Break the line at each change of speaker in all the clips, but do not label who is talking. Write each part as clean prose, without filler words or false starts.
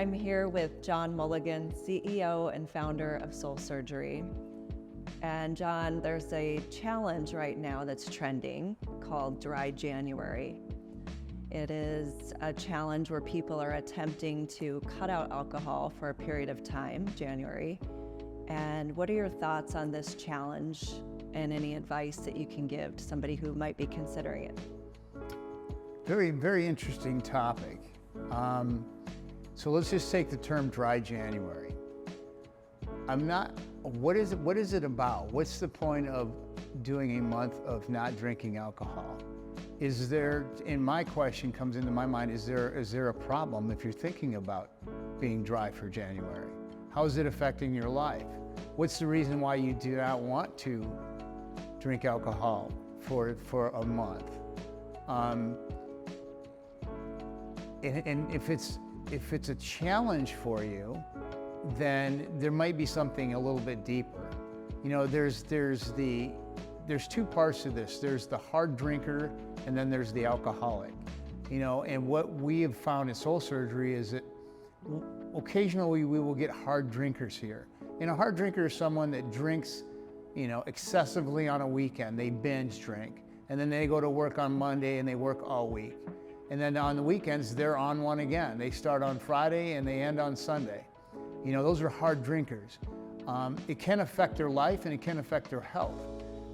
I'm here with John Mulligan, CEO and founder of Soul Surgery. And John, there's a challenge right now that's trending called Dry January. It is a challenge where people are attempting to cut out alcohol for a period of time, January. And what are your thoughts on this challenge and any advice that you can give to somebody who might be considering it?
Very, very interesting topic. So let's just take the term Dry January. What is it about? What's the point of doing a month of not drinking alcohol? My question comes into my mind, is there a problem if you're thinking about being dry for January? How is it affecting your life? What's the reason why you do not want to drink alcohol for a month? And if it's a challenge for you, then there might be something a little bit deeper. You know, there's two parts to this. There's the hard drinker, and then there's the alcoholic. You know, and what we have found in Soul Surgery is that occasionally we will get hard drinkers here. And a hard drinker is someone that drinks, you know, excessively on a weekend. They binge drink, and then they go to work on Monday and they work all week. And then on the weekends, they're on one again. They start on Friday and they end on Sunday. You know, those are hard drinkers. It can affect their life and it can affect their health.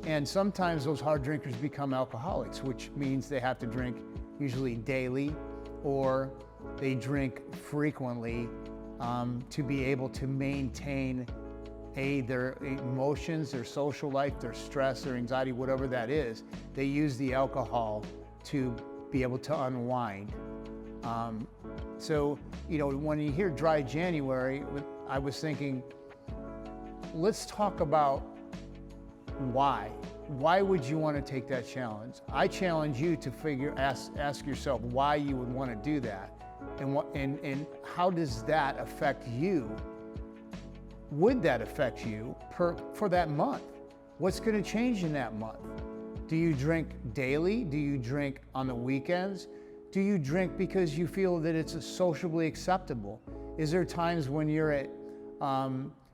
And sometimes those hard drinkers become alcoholics, which means they have to drink usually daily, or they drink frequently to be able to maintain their emotions, their social life, their stress, their anxiety, whatever that is. They use the alcohol to be able to unwind. So, you know, when you hear Dry January, I was thinking, let's talk about why. Why would you want to take that challenge? I challenge you to ask yourself why you would want to do that, and how does that affect you? Would that affect you for that month? What's going to change in that month? Do you drink daily? Do you drink on the weekends? Do you drink because you feel that it's socially acceptable? Is there times when you're at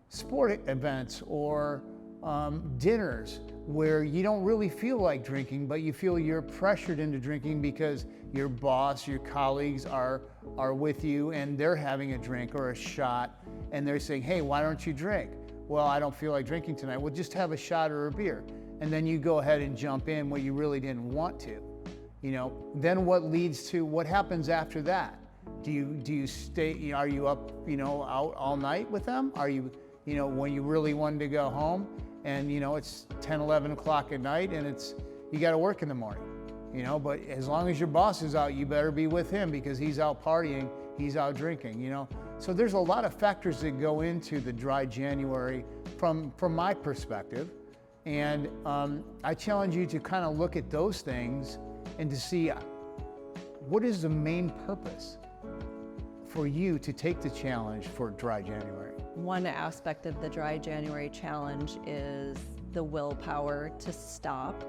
sport events or dinners where you don't really feel like drinking, but you feel you're pressured into drinking because your boss, your colleagues are with you and they're having a drink or a shot and they're saying, hey, why don't you drink? Well, I don't feel like drinking tonight. Well, just have a shot or a beer. And then you go ahead and jump in where you really didn't want to. You know, then what happens after that? Do you stay, are you up, you know, out all night with them? Are you, you know, when you really wanted to go home and, you know, it's 10, 11 o'clock at night and you got to work in the morning, you know, but as long as your boss is out, you better be with him because he's out partying, he's out drinking, you know. So there's a lot of factors that go into the Dry January from my perspective. And I challenge you to kind of look at those things and to see what is the main purpose for you to take the challenge for Dry January.
One aspect of the Dry January challenge is the willpower to stop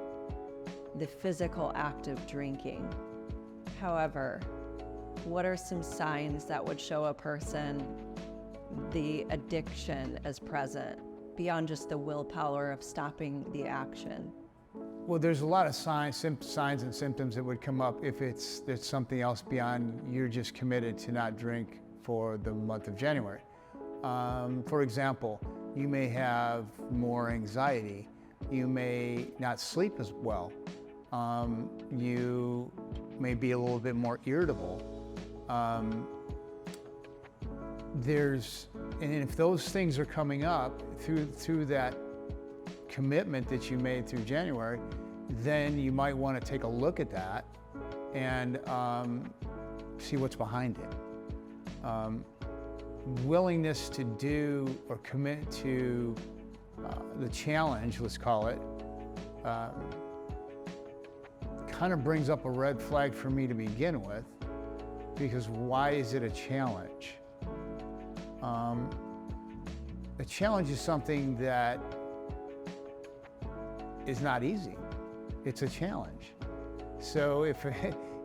the physical act of drinking. However, what are some signs that would show a person the addiction is present beyond just the willpower of stopping the action?
Well, there's a lot of signs and symptoms that would come up if there's something else beyond you're just committed to not drink for the month of January. For example, you may have more anxiety. You may not sleep as well. You may be a little bit more irritable. And if those things are coming up through that commitment that you made through January, then you might want to take a look at that and see what's behind it. Willingness to do or commit to the challenge, let's call it, kind of brings up a red flag for me to begin with, because why is it a challenge? A challenge is something that is not easy. It's a challenge. So if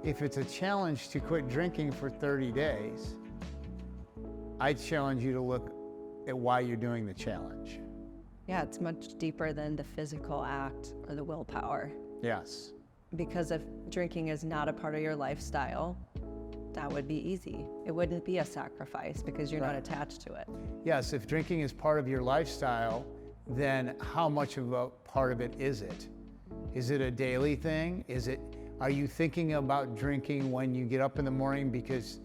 it's a challenge to quit drinking for 30 days, I challenge you to look at why you're doing the challenge.
Yeah, it's much deeper than the physical act or the willpower.
Yes.
Because if drinking is not a part of your lifestyle, that would be easy. It wouldn't be a sacrifice because you're not attached to it.
Yes, if drinking is part of your lifestyle, then how much of a part of it is it? Is it a daily thing? Are you thinking about drinking when you get up in the morning because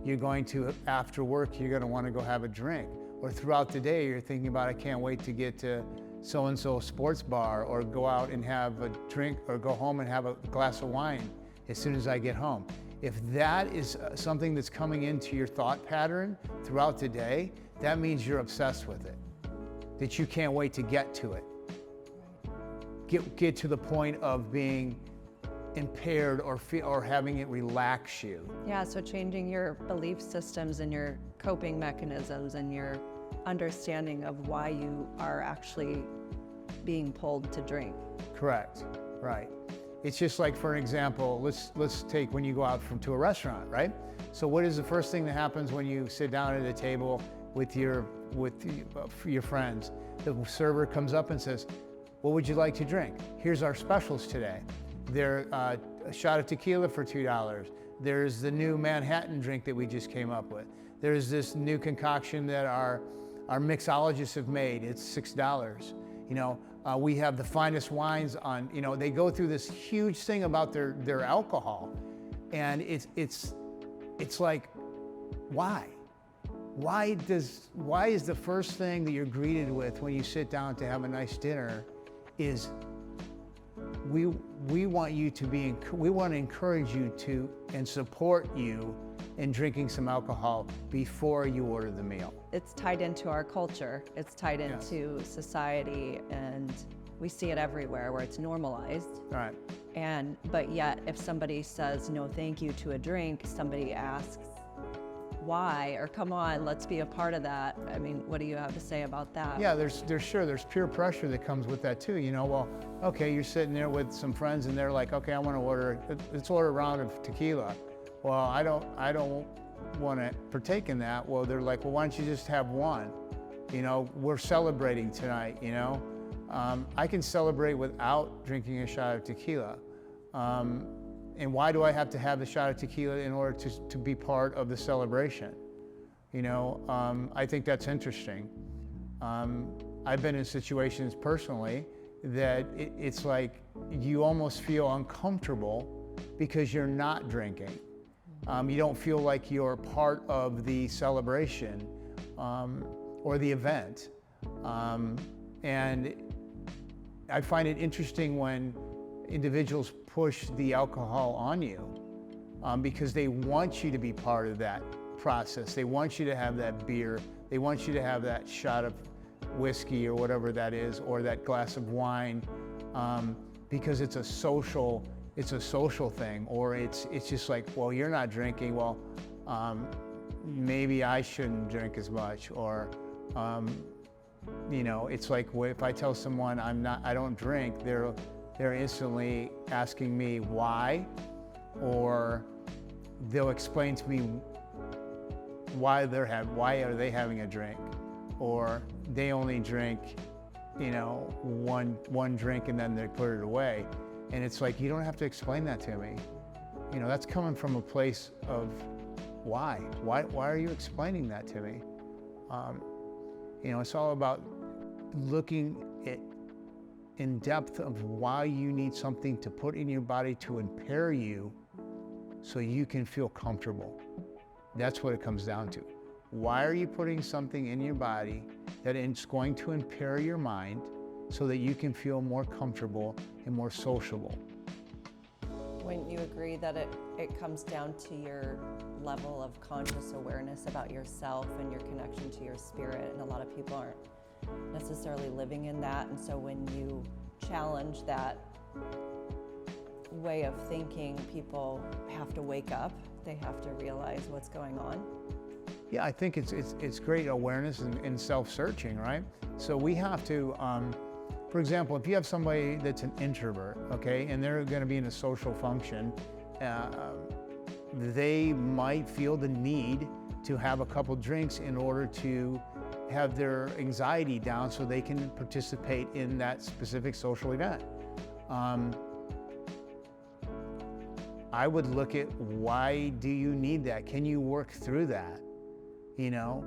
you're going to, after work, you're going to want to go have a drink? Or throughout the day, you're thinking about, I can't wait to get to so-and-so sports bar, or go out and have a drink, or go home and have a glass of wine as soon as I get home. If that is something that's coming into your thought pattern throughout the day, that means you're obsessed with it, that you can't wait to get to it. Get to the point of being impaired or having it relax you.
Yeah, so changing your belief systems and your coping mechanisms and your understanding of why you are actually being pulled to drink.
Correct, right. It's just like, for example, let's take when you go out to a restaurant, right? So what is the first thing that happens when you sit down at a table with your friends? The server comes up and says, what would you like to drink? Here's our specials today. There's a shot of tequila for $2. There's the new Manhattan drink that we just came up with. There's this new concoction that our mixologists have made. It's $6. We have the finest wines on, they go through this huge thing about their alcohol. And it's like, why? Why is the first thing that you're greeted with when you sit down to have a nice dinner is we want to encourage you to and support you in drinking some alcohol before you order the meal.
It's tied into our culture. It's tied into society, and we see it everywhere where it's normalized.
Right.
But yet, if somebody says no thank you to a drink, somebody asks why, or come on, let's be a part of that. I mean, what do you have to say about that?
Yeah, there's peer pressure that comes with that too. Well, okay, you're sitting there with some friends and they're like, okay, let's order a round of tequila. Well, I don't want to partake in that. Well, they're like, well, why don't you just have one? We're celebrating tonight, I can celebrate without drinking a shot of tequila. And why do I have to have the shot of tequila in order to be part of the celebration? I think that's interesting. I've been in situations personally that it's like you almost feel uncomfortable because you're not drinking. You don't feel like you're part of the celebration or the event. And I find it interesting when individuals push the alcohol on you because they want you to be part of that process. They want you to have that beer. They want you to have that shot of whiskey or whatever that is, or that glass of wine, because it's a social thing, or it's just like, well, you're not drinking. Well, maybe I shouldn't drink as much, or it's like if I tell someone I don't drink, they're instantly asking me why, or they'll explain to me why are they having a drink, or they only drink, one drink and then they put it away. And it's like, you don't have to explain that to me. That's coming from a place of why are you explaining that to me? It's all about looking at in depth of why you need something to put in your body to impair you so you can feel comfortable. That's what it comes down to. Why are you putting something in your body that is going to impair your mind so that you can feel more comfortable and more sociable?
Wouldn't you agree that it comes down to your level of conscious awareness about yourself and your connection to your spirit? And a lot of people aren't necessarily living in that, and so when you challenge that way of thinking, people have to wake up. They have to realize what's going on.
Yeah, I think it's great awareness and self-searching, right? So we have to, for example, if you have somebody that's an introvert, okay, and they're going to be in a social function, they might feel the need to have a couple drinks in order to have their anxiety down so they can participate in that specific social event. I would look at, why do you need that? Can you work through that? You know,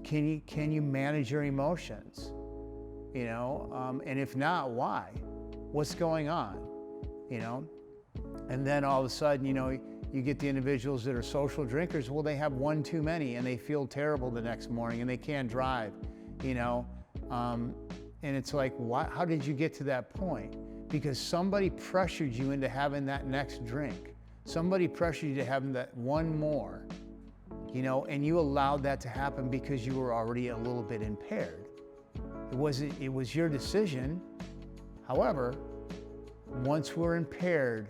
can you manage your emotions? You know, and if not, why? What's going on? You know, and then all of a sudden, you know, you get the individuals that are social drinkers. Well, they have one too many and they feel terrible the next morning and they can't drive, you know. And it's like, why, how did you get to that point? Because somebody pressured you into having that next drink. Somebody pressured you to having that one more, you know, and you allowed that to happen because you were already a little bit impaired. It was your decision. However, once we're impaired,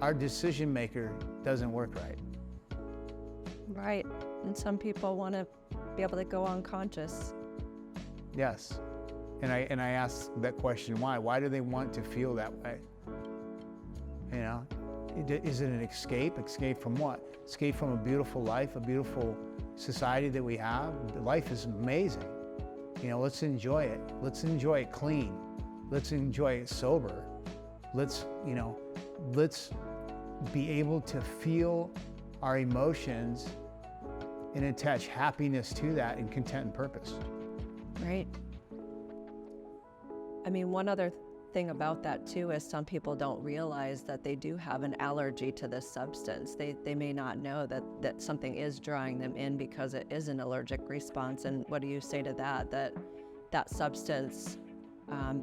our decision maker doesn't work right.
Right. And some people want to be able to go unconscious.
Yes. And I ask that question, why? Why do they want to feel that way? You know, is it an escape? Escape from what? Escape from a beautiful life, a beautiful society that we have. Life is amazing. You know, let's enjoy it. Let's enjoy it clean. Let's enjoy it sober. Let's be able to feel our emotions and attach happiness to that and content and purpose.
Right. I mean, one other thing about that too is some people don't realize that they do have an allergy to this substance. They may not know that something is drawing them in because it is an allergic response. And what do you say to that? That substance,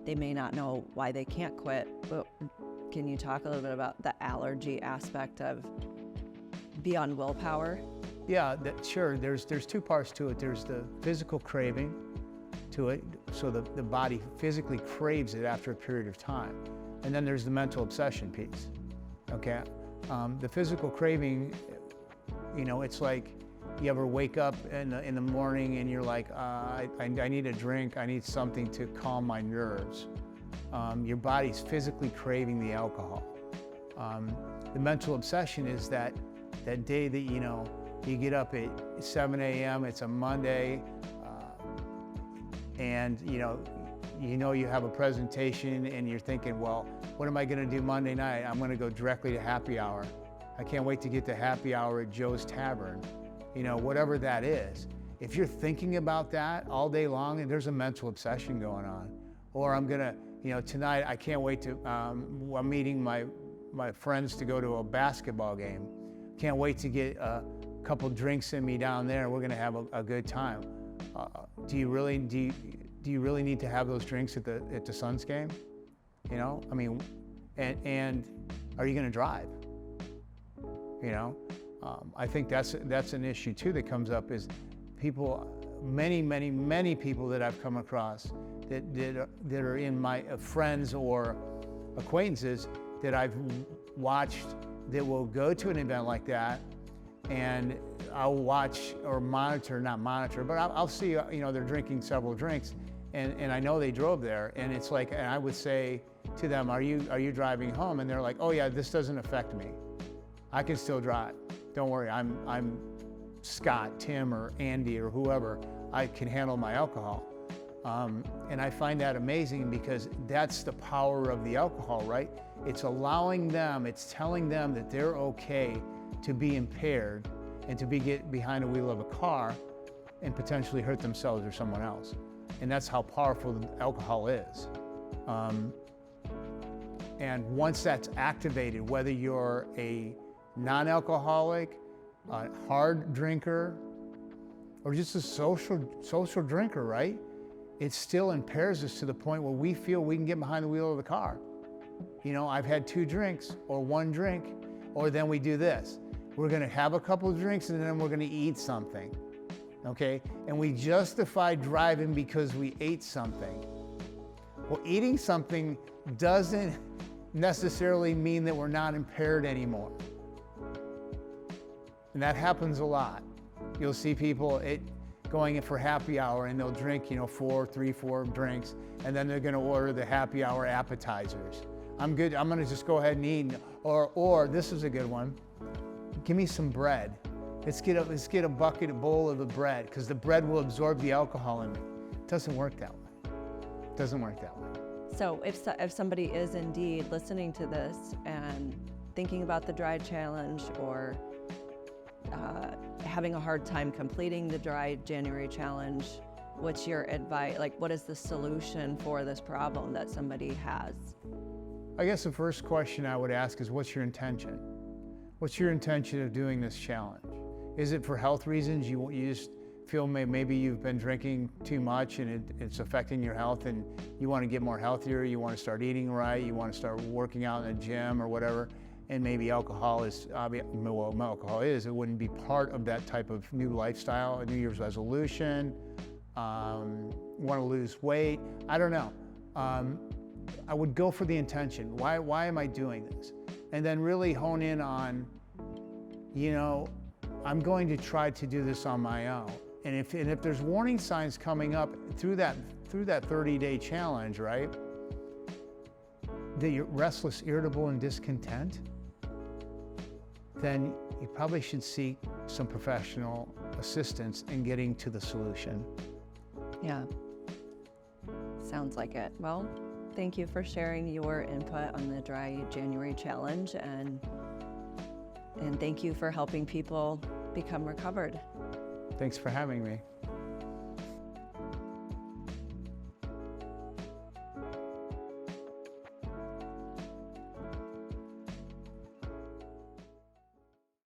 they may not know why they can't quit, but can you talk a little bit about the allergy aspect of beyond willpower?
Yeah, sure. There's two parts to it. There's the physical craving to it, so the body physically craves it after a period of time. And then there's the mental obsession piece, okay? The physical craving, you know, it's like you ever wake up in the morning and you're like, I need a drink, I need something to calm my nerves. Your body's physically craving the alcohol. The mental obsession is that day that, you know, you get up at 7 a.m., it's a Monday, and you know you have a presentation and you're thinking, well, what am I gonna do Monday night? I'm gonna go directly to happy hour. I can't wait to get to happy hour at Joe's Tavern. You know, whatever that is. If you're thinking about that all day long, and there's a mental obsession going on. Or I'm gonna, you know, tonight I can't wait to, I'm meeting my friends to go to a basketball game. Can't wait to get a couple drinks in me down there. We're gonna have a good time. Do you really need to have those drinks at the Suns game? You know, I mean, and are you gonna drive? You know, I think that's an issue too that comes up, is people, many people that I've come across that are in my friends or acquaintances that I've watched that will go to an event like that, and I'll watch or not monitor, but I'll see, you know, they're drinking several drinks, and I know they drove there, and it's like, and I would say to them, are you driving home? And they're like, oh yeah, this doesn't affect me. I can still drive. Don't worry, I'm Scott, Tim, or Andy, or whoever. I can handle my alcohol. And I find that amazing, because that's the power of the alcohol, right? It's allowing them, it's telling them that they're okay to be impaired and to get behind the wheel of a car and potentially hurt themselves or someone else. And that's how powerful alcohol is. And once that's activated, whether you're a non-alcoholic, a hard drinker, or just a social drinker, right? It still impairs us to the point where we feel we can get behind the wheel of the car. You know, I've had 2 drinks or 1 drink, or then we do this. We're gonna have a couple of drinks and then we're gonna eat something, okay? And we justify driving because we ate something. Well, eating something doesn't necessarily mean that we're not impaired anymore. And that happens a lot. You'll see people going in for happy hour and they'll drink, you know, 4 drinks, and then they're gonna order the happy hour appetizers. I'm good, I'm gonna just go ahead and eat. Or this is a good one. Give me some bread. Let's get a bucket, a bowl of the bread, because the bread will absorb the alcohol in it. It doesn't work that way. It doesn't work that way.
So if somebody is indeed listening to this and thinking about the dry challenge, or having a hard time completing the dry January challenge, what's your advice? Like, what is the solution for this problem that somebody has?
I guess the first question I would ask is, what's your intention? What's your intention of doing this challenge? Is it for health reasons? You just feel maybe you've been drinking too much and it's affecting your health, and you want to get more healthier, you want to start eating right, you want to start working out in the gym or whatever, and maybe alcohol is, well, alcohol is, it wouldn't be part of that type of new lifestyle, a New Year's resolution, want to lose weight, I don't know. I would go for the intention. Why am I doing this? And then really hone in on, I'm going to try to do this on my own. And if there's warning signs coming up through that 30-day challenge, right? That you're restless, irritable, and discontent, then you probably should seek some professional assistance in getting to the solution.
Yeah, sounds like it. Well, thank you for sharing your input on the Dry January Challenge, and thank you for helping people become recovered.
Thanks for having me.